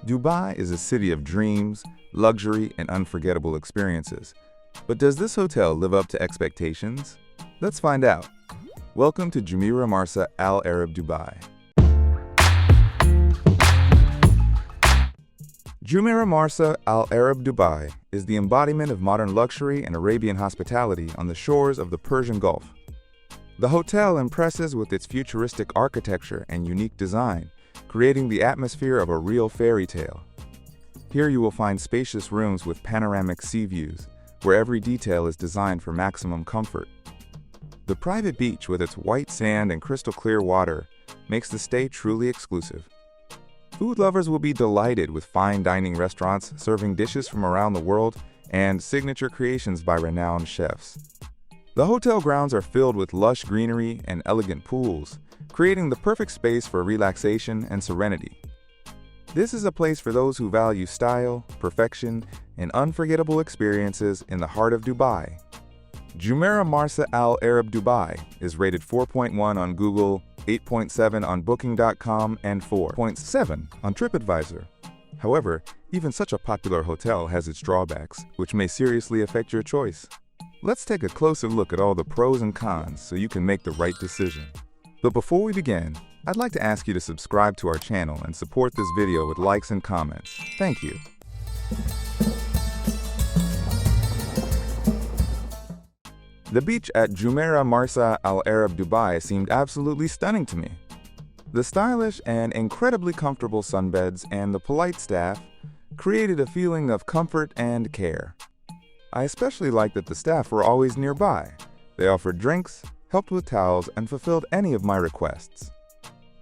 Dubai is a city of dreams, luxury, and unforgettable experiences. But does this hotel live up to expectations? Let's find out. Welcome to Jumeirah Marsa Al Arab, Dubai. Jumeirah Marsa Al Arab, Dubai is the embodiment of modern luxury and Arabian hospitality on the shores of the Persian Gulf. The hotel impresses with its futuristic architecture and unique design, creating the atmosphere of a real fairy tale. Here you will find spacious rooms with panoramic sea views, where every detail is designed for maximum comfort. The private beach with its white sand and crystal clear water makes the stay truly exclusive. Food lovers will be delighted with fine dining restaurants serving dishes from around the world and signature creations by renowned chefs. The hotel grounds are filled with lush greenery and elegant pools, creating the perfect space for relaxation and serenity. This is a place for those who value style, perfection, and unforgettable experiences in the heart of Dubai. Jumeirah Marsa Al Arab, Dubai is rated 4.1 on Google, 8.7 on Booking.com, and 4.7 on TripAdvisor. However, even such a popular hotel has its drawbacks, which may seriously affect your choice. Let's take a closer look at all the pros and cons so you can make the right decision. But before we begin, I'd like to ask you to subscribe to our channel and support this video with likes and comments. Thank you. The beach at Jumeirah Marsa Al Arab, Dubai seemed absolutely stunning to me. The stylish and incredibly comfortable sunbeds and the polite staff created a feeling of comfort and care. I especially liked that the staff were always nearby. They offered drinks, helped with towels, and fulfilled any of my requests.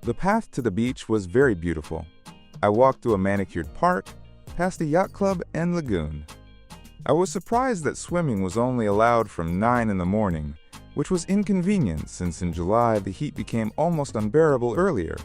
The path to the beach was very beautiful. I walked through a manicured park, past a yacht club and lagoon. I was surprised that swimming was only allowed from 9 in the morning, which was inconvenient since in July the heat became almost unbearable earlier.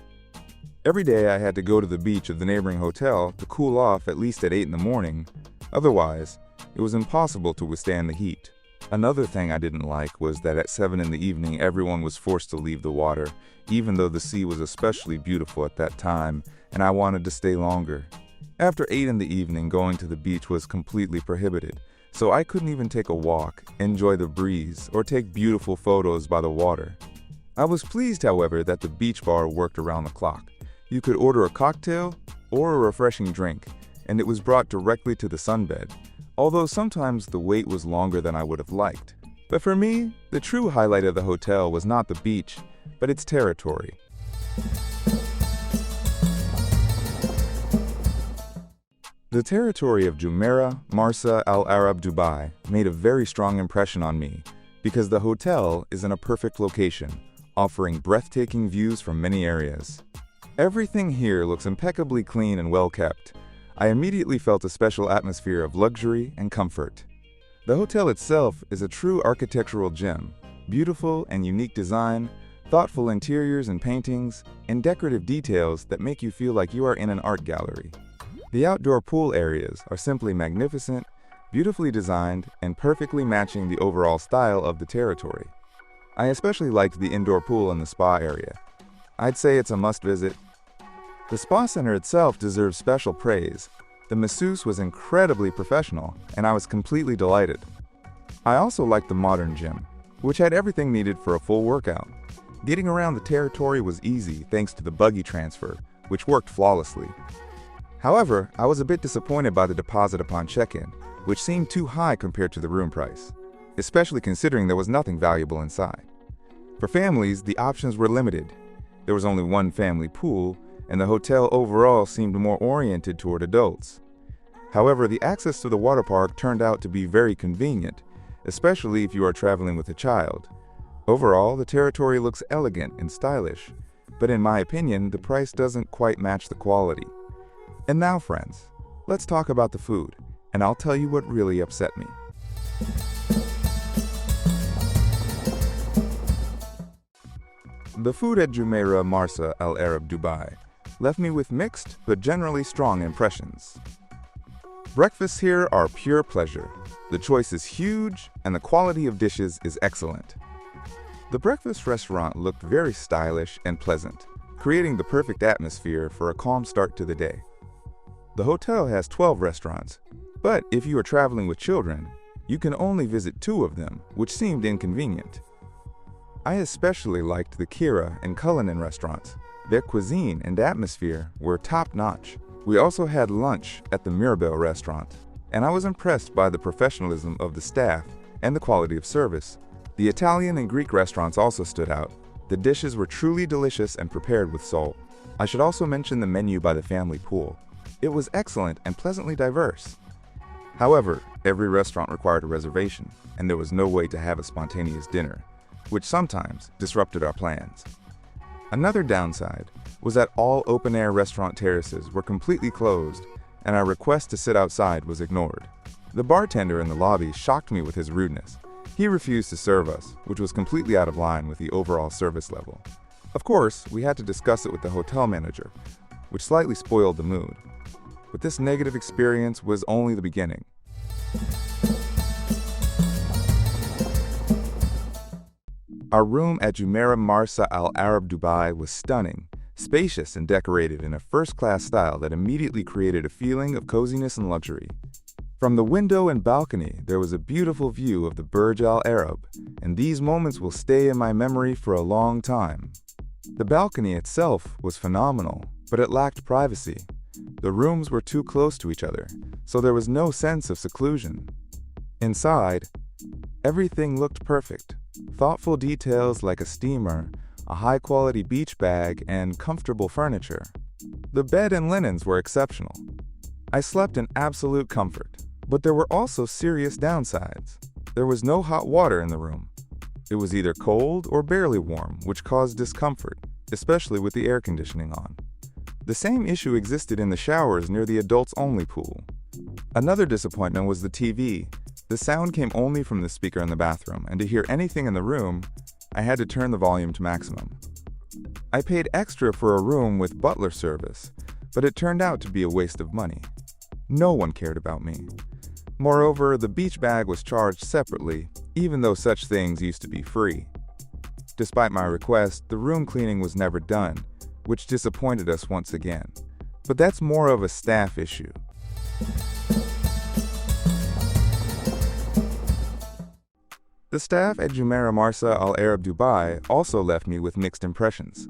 Every day I had to go to the beach of the neighboring hotel to cool off at least at 8 in the morning. Otherwise, it was impossible to withstand the heat. Another thing I didn't like was that at 7 in the evening everyone was forced to leave the water, even though the sea was especially beautiful at that time and I wanted to stay longer. After 8 in the evening, going to the beach was completely prohibited, so I couldn't even take a walk, enjoy the breeze, or take beautiful photos by the water. I was pleased, however, that the beach bar worked around the clock. You could order a cocktail or a refreshing drink, and it was brought directly to the sunbed, although sometimes the wait was longer than I would have liked. But for me, the true highlight of the hotel was not the beach, but its territory. The territory of Jumeirah Marsa Al Arab, Dubai made a very strong impression on me because the hotel is in a perfect location, offering breathtaking views from many areas. Everything here looks impeccably clean and well kept. I immediately felt a special atmosphere of luxury and comfort. The hotel itself is a true architectural gem, beautiful and unique design, thoughtful interiors and paintings, and decorative details that make you feel like you are in an art gallery. The outdoor pool areas are simply magnificent, beautifully designed, and perfectly matching the overall style of the territory. I especially liked the indoor pool in the spa area. I'd say it's a must-visit. The spa center itself deserves special praise. The masseuse was incredibly professional, and I was completely delighted. I also liked the modern gym, which had everything needed for a full workout. Getting around the territory was easy thanks to the buggy transfer, which worked flawlessly. However, I was a bit disappointed by the deposit upon check-in, which seemed too high compared to the room price, especially considering there was nothing valuable inside. For families, the options were limited. There was only one family pool, and the hotel overall seemed more oriented toward adults. However, the access to the water park turned out to be very convenient, especially if you are traveling with a child. Overall, the territory looks elegant and stylish, but in my opinion, the price doesn't quite match the quality. And now, friends, let's talk about the food, and I'll tell you what really upset me. The food at Jumeirah Marsa Al Arab, Dubai left me with mixed but generally strong impressions. Breakfasts here are pure pleasure. The choice is huge and the quality of dishes is excellent. The breakfast restaurant looked very stylish and pleasant, creating the perfect atmosphere for a calm start to the day. The hotel has 12 restaurants, but if you are traveling with children, you can only visit 2 of them, which seemed inconvenient. I especially liked the Kira and Cullinan restaurants. Their cuisine and atmosphere were top-notch. We also had lunch at the Mirabelle restaurant, and I was impressed by the professionalism of the staff and the quality of service. The Italian and Greek restaurants also stood out. The dishes were truly delicious and prepared with soul. I should also mention the menu by the family pool. It was excellent and pleasantly diverse. However, every restaurant required a reservation, and there was no way to have a spontaneous dinner, which sometimes disrupted our plans. Another downside was that all open-air restaurant terraces were completely closed, and our request to sit outside was ignored. The bartender in the lobby shocked me with his rudeness. He refused to serve us, which was completely out of line with the overall service level. Of course, we had to discuss it with the hotel manager, which slightly spoiled the mood. But this negative experience was only the beginning. Our room at Jumeirah Marsa Al Arab, Dubai was stunning, spacious and decorated in a first-class style that immediately created a feeling of coziness and luxury. From the window and balcony, there was a beautiful view of the Burj Al Arab, and these moments will stay in my memory for a long time. The balcony itself was phenomenal, but it lacked privacy. The rooms were too close to each other, so there was no sense of seclusion. Inside, everything looked perfect. Thoughtful details like a steamer, a high-quality beach bag, and comfortable furniture. The bed and linens were exceptional. I slept in absolute comfort, but there were also serious downsides. There was no hot water in the room. It was either cold or barely warm, which caused discomfort, especially with the air conditioning on. The same issue existed in the showers near the adults-only pool. Another disappointment was the TV. The sound came only from the speaker in the bathroom, and to hear anything in the room, I had to turn the volume to maximum. I paid extra for a room with butler service, but it turned out to be a waste of money. No one cared about me. Moreover, the beach bag was charged separately, even though such things used to be free. Despite my request, the room cleaning was never done, which disappointed us once again. But that's more of a staff issue. The staff at Jumeirah Marsa Al Arab, Dubai also left me with mixed impressions.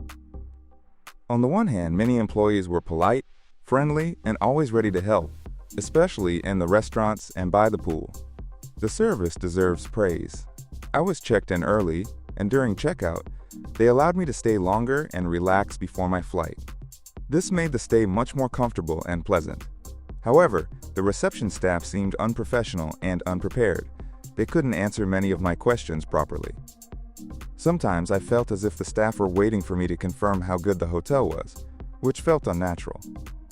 On the one hand, many employees were polite, friendly, and always ready to help, especially in the restaurants and by the pool. The service deserves praise. I was checked in early, and during checkout, they allowed me to stay longer and relax before my flight. This made the stay much more comfortable and pleasant. However, the reception staff seemed unprofessional and unprepared. They couldn't answer many of my questions properly. Sometimes I felt as if the staff were waiting for me to confirm how good the hotel was, which felt unnatural.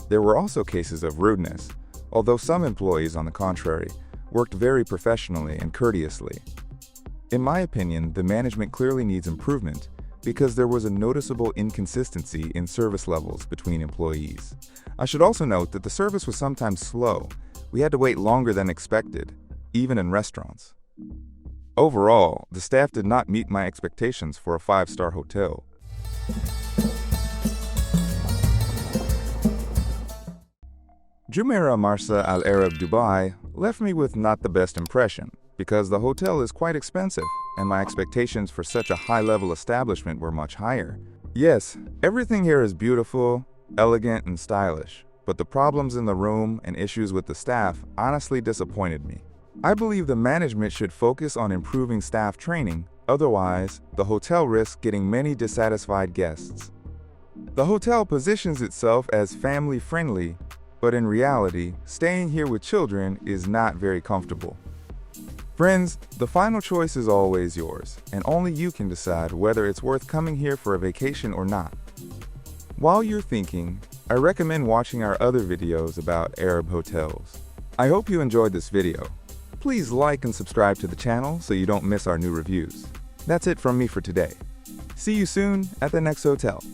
There were also cases of rudeness, although some employees, on the contrary, worked very professionally and courteously. In my opinion, the management clearly needs improvement because there was a noticeable inconsistency in service levels between employees. I should also note that the service was sometimes slow. We had to wait longer than expected, even in restaurants. Overall, the staff did not meet my expectations for a 5-star hotel. Jumeirah Marsa Al Arab, Dubai left me with not the best impression because the hotel is quite expensive and my expectations for such a high-level establishment were much higher. Yes, everything here is beautiful, elegant, and stylish, but the problems in the room and issues with the staff honestly disappointed me. I believe the management should focus on improving staff training, otherwise, the hotel risks getting many dissatisfied guests. The hotel positions itself as family-friendly, but in reality, staying here with children is not very comfortable. Friends, the final choice is always yours, and only you can decide whether it's worth coming here for a vacation or not. While you're thinking, I recommend watching our other videos about Arab hotels. I hope you enjoyed this video. Please like and subscribe to the channel so you don't miss our new reviews. That's it from me for today. See you soon at the next hotel.